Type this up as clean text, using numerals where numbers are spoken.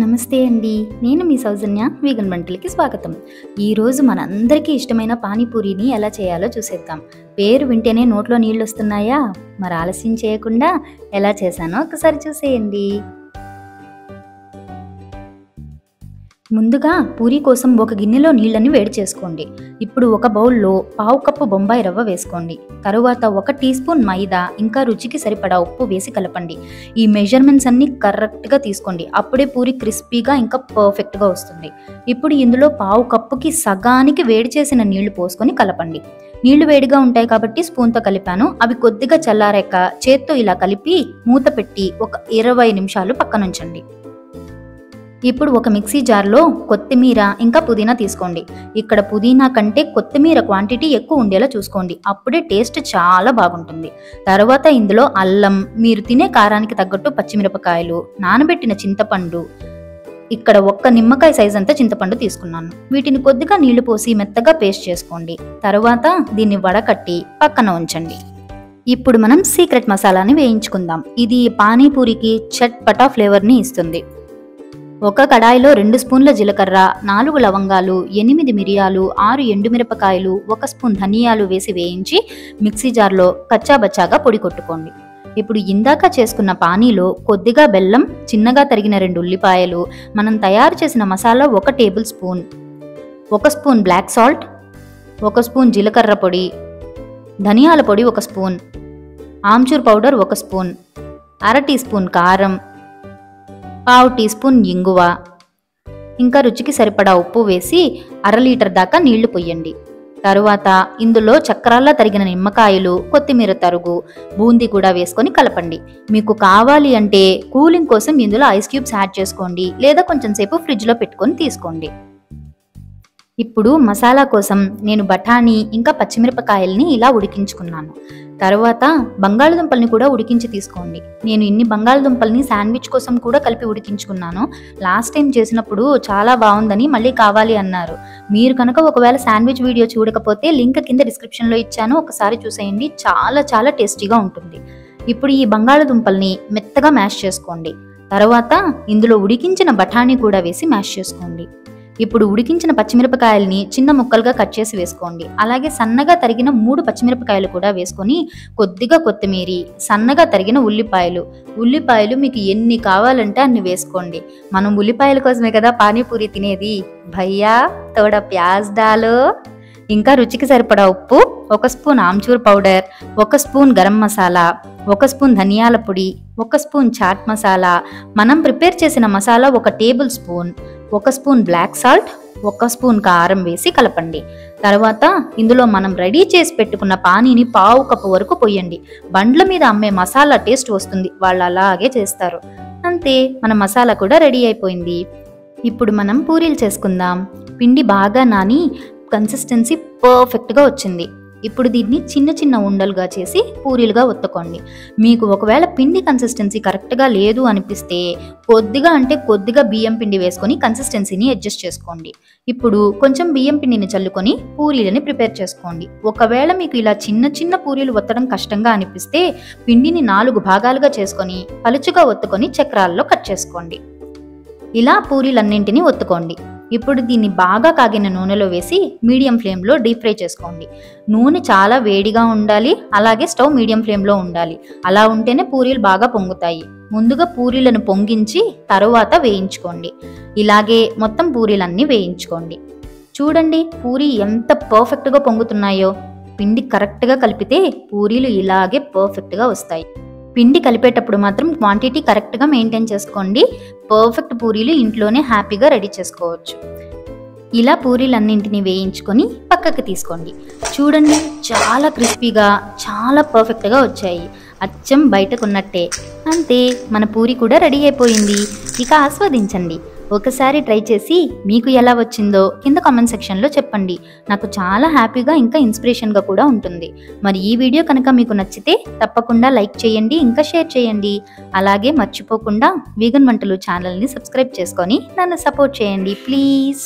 నమస్తే అండి. నేను మీ సౌజన్య. వీగన్ వంటలకి స్వాగతం. ఈరోజు మనందరికీ ఇష్టమైన పానీపూరిని ఎలా చేయాలో చూసేద్దాం. పేరు వింటేనే నోట్లో నీళ్ళొస్తున్నాయా? మరి ఆలస్యం చేయకుండా ఎలా చేశానో ఒకసారి చూసేయండి. ముందుగా పూరీ కోసం ఒక గిన్నెలో నీళ్ళని వేడి చేసుకోండి. ఇప్పుడు ఒక బౌల్లో పావు కప్పు బొంబాయి రవ్వ వేసుకోండి. తరువాత 1 టీ స్పూన్ మైదా ఇంకా రుచికి సరిపడా ఉప్పు వేసి కలపండి. ఈ మెజర్మెంట్స్ అన్ని కరెక్ట్గా తీసుకోండి. అప్పుడే పూరి క్రిస్పీగా ఇంకా పర్ఫెక్ట్గా వస్తుంది. ఇప్పుడు ఇందులో పావు కప్పుకి సగానికి వేడి చేసిన నీళ్లు పోసుకొని కలపండి. నీళ్లు వేడిగా ఉంటాయి కాబట్టి స్పూన్తో కలిపాను. అవి కొద్దిగా చల్లారాక చేత్తో ఇలా కలిపి మూత పెట్టి ఒక 20 నిమిషాలు పక్కనుంచండి. ఇప్పుడు ఒక మిక్సీ జార్లో కొత్తిమీర ఇంకా పుదీనా తీసుకోండి. ఇక్కడ పుదీనా కంటే కొత్తిమీర క్వాంటిటీ ఎక్కువ ఉండేలా చూసుకోండి. అప్పుడే టేస్ట్ చాలా బాగుంటుంది. తర్వాత ఇందులో అల్లం, మీరు తినే కారానికి తగ్గట్టు పచ్చిమిరపకాయలు, నానబెట్టిన చింతపండు, ఇక్కడ 1 నిమ్మకాయ సైజ్ అంతా చింతపండు తీసుకున్నాను. వీటిని కొద్దిగా నీళ్లు పోసి మెత్తగా పేస్ట్ చేసుకోండి. తర్వాత దీన్ని వడకట్టి పక్కన ఉంచండి. ఇప్పుడు మనం సీక్రెట్ మసాలాని వేయించుకుందాం. ఇది పానీపూరికి చట్పటా ఫ్లేవర్ని ఇస్తుంది. ఒక కడాయిలో 2 స్పూన్ల జీలకర్ర, 4 లవంగాలు, 8 మిరియాలు, 6 ఎండుమిరపకాయలు, 1 స్పూన్ ధనియాలు వేసి వేయించి మిక్సీ జార్లో కచ్చాబచ్చాగా పొడి కొట్టుకోండి. ఇప్పుడు ఇందాక చేసుకున్న పానీలో కొద్దిగా బెల్లం, చిన్నగా తరిగిన 2 ఉల్లిపాయలు, మనం తయారు చేసిన masala 1 tablespoon, 1 spoon black salt, 1 spoon జీలకర్ర పొడి, ధనియాల పొడి 1 spoon, amchur powder 1 spoon, 1/2 teaspoon కారం, పావు టీ స్పూన్ ఇంగువ, ఇంకా రుచికి సరిపడా ఉప్పు వేసి 1/2 లీటర్ దాకా నీళ్లు పొయ్యండి. తరువాత ఇందులో చక్రాల్లా తరిగిన నిమ్మకాయలు, కొత్తిమీర తరుగు, బూందీ కూడా వేసుకొని కలపండి. మీకు కావాలి అంటే కూలింగ్ కోసం ఇందులో ఐస్ క్యూబ్స్ యాడ్ చేసుకోండి, లేదా కొంచెం సేపు ఫ్రిడ్జ్లో పెట్టుకొని తీసుకోండి. ఇప్పుడు మసాలా కోసం నేను బఠానీ ఇంకా పచ్చిమిరపకాయల్ని ఇలా ఉడికించుకున్నాను. తర్వాత బంగాళదుంపల్ని కూడా ఉడికించి తీసుకోండి. నేను ఇన్ని బంగాళదుంపల్ని శాండ్విచ్ కోసం కూడా కలిపి ఉడికించుకున్నాను. లాస్ట్ టైం చేసినప్పుడు చాలా బాగుందని మళ్ళీ కావాలి అన్నారు. మీరు కనుక ఒకవేళ శాండ్విచ్ వీడియో చూడకపోతే లింక్ కింద డిస్క్రిప్షన్లో ఇచ్చాను, ఒకసారి చూసేయండి. చాలా చాలా టేస్టీగా ఉంటుంది. ఇప్పుడు ఈ బంగాళదుంపల్ని మెత్తగా మ్యాష్ చేసుకోండి. తర్వాత ఇందులో ఉడికించిన బఠానీ కూడా వేసి మ్యాష్ చేసుకోండి. ఇప్పుడు ఉడికించిన పచ్చిమిరపకాయల్ని చిన్న ముక్కలుగా కట్ చేసి వేసుకోండి. అలాగే సన్నగా తరిగిన 3 పచ్చిమిరపకాయలు కూడా వేసుకొని కొద్దిగా కొత్తిమీర, సన్నగా తరిగిన ఉల్లిపాయలు మీకు ఎన్ని కావాలంటే అన్ని వేసుకోండి. మనం ఉల్లిపాయల కోసమే కదా పానీపూరి తినేది. భయ్యా తోడా ప్యాజ్ డాలో. ఇంకా రుచికి సరిపడా ఉప్పు, 1 spoon amchur powder, 1 spoon garam masala, 1 spoon ధనియాల పొడి, 1 స్పూన్ చాట్ మసాలా, మనం ప్రిపేర్ చేసిన masala 1 tablespoon, 1 spoon black salt, 1 spoon కారం వేసి కలపండి. తర్వాత ఇందులో మనం రెడీ చేసి పెట్టుకున్న పానీని పావు కప్పు వరకు పొయ్యండి. బండ్ల మీద అమ్మే మసాలా టేస్ట్ వస్తుంది, వాళ్ళు అలాగే చేస్తారు. అంతే, మన మసాలా కూడా రెడీ అయిపోయింది. ఇప్పుడు మనం పూరీలు చేసుకుందాం. పిండి బాగా నాని కన్సిస్టెన్సీ పర్ఫెక్ట్గా వచ్చింది. ఇప్పుడు దీన్ని చిన్న చిన్న ఉండలుగా చేసి పూరీలుగా ఒత్తుకోండి. మీకు ఒకవేళ పిండి కన్సిస్టెన్సీ కరెక్ట్గా లేదు అనిపిస్తే కొద్దిగా బియ్యం పిండి వేసుకొని కన్సిస్టెన్సీని అడ్జస్ట్ చేసుకోండి. ఇప్పుడు కొంచెం బియ్యం పిండిని చల్లుకొని పూరీలని ప్రిపేర్ చేసుకోండి. ఒకవేళ మీకు ఇలా చిన్న చిన్న పూరీలు ఒత్తడం కష్టంగా అనిపిస్తే పిండిని 4 భాగాలుగా చేసుకొని పలుచుగా ఒత్తుకొని చక్రాల్లో కట్ చేసుకోండి. ఇలా పూరీలన్నింటినీ ఒత్తుకోండి. ఇప్పుడు దీన్ని బాగా కాగిన నూనెలో వేసి మీడియం ఫ్లేమ్లో డీప్ ఫ్రై చేసుకోండి. నూనె చాలా వేడిగా ఉండాలి, అలాగే స్టవ్ మీడియం ఫ్లేమ్లో ఉండాలి. అలా ఉంటేనే పూరీలు బాగా పొంగుతాయి. ముందుగా పూరీలను పొంగించి తరువాత వేయించుకోండి. ఇలాగే మొత్తం పూరీలన్నీ వేయించుకోండి. చూడండి పూరీ ఎంత పర్ఫెక్ట్గా పొంగుతున్నాయో. పిండి కరెక్ట్గా కలిపితే పూరీలు ఇలాగే పర్ఫెక్ట్గా వస్తాయి. పిండి కలిపేటప్పుడు మాత్రం క్వాంటిటీ కరెక్ట్గా మెయింటైన్ చేసుకోండి. పర్ఫెక్ట్ పూరీలు ఇంట్లోనే హ్యాపీగా రెడీ చేసుకోవచ్చు. ఇలా పూరీలన్నింటినీ వేయించుకొని పక్కకి తీసుకోండి. చూడండి చాలా క్రిస్పీగా చాలా పర్ఫెక్ట్గా వచ్చాయి. అచ్చం బయటకున్నట్టే. అంతే, మన పూరి కూడా రెడీ అయిపోయింది. ఇక ఆస్వాదించండి. ఒకసారి ట్రై చేసి మీకు ఎలా వచ్చిందో కింద కామెంట్ సెక్షన్లో చెప్పండి. నాకు చాలా హ్యాపీగా ఇంకా ఇన్స్పిరేషన్గా కూడా ఉంటుంది. మరి ఈ వీడియో కనుక మీకు నచ్చితే తప్పకుండా లైక్ చేయండి, ఇంకా షేర్ చేయండి. అలాగే మర్చిపోకుండా వీగన్ వంటలు ఛానల్ని సబ్స్క్రైబ్ చేసుకొని నన్ను సపోర్ట్ చేయండి ప్లీజ్.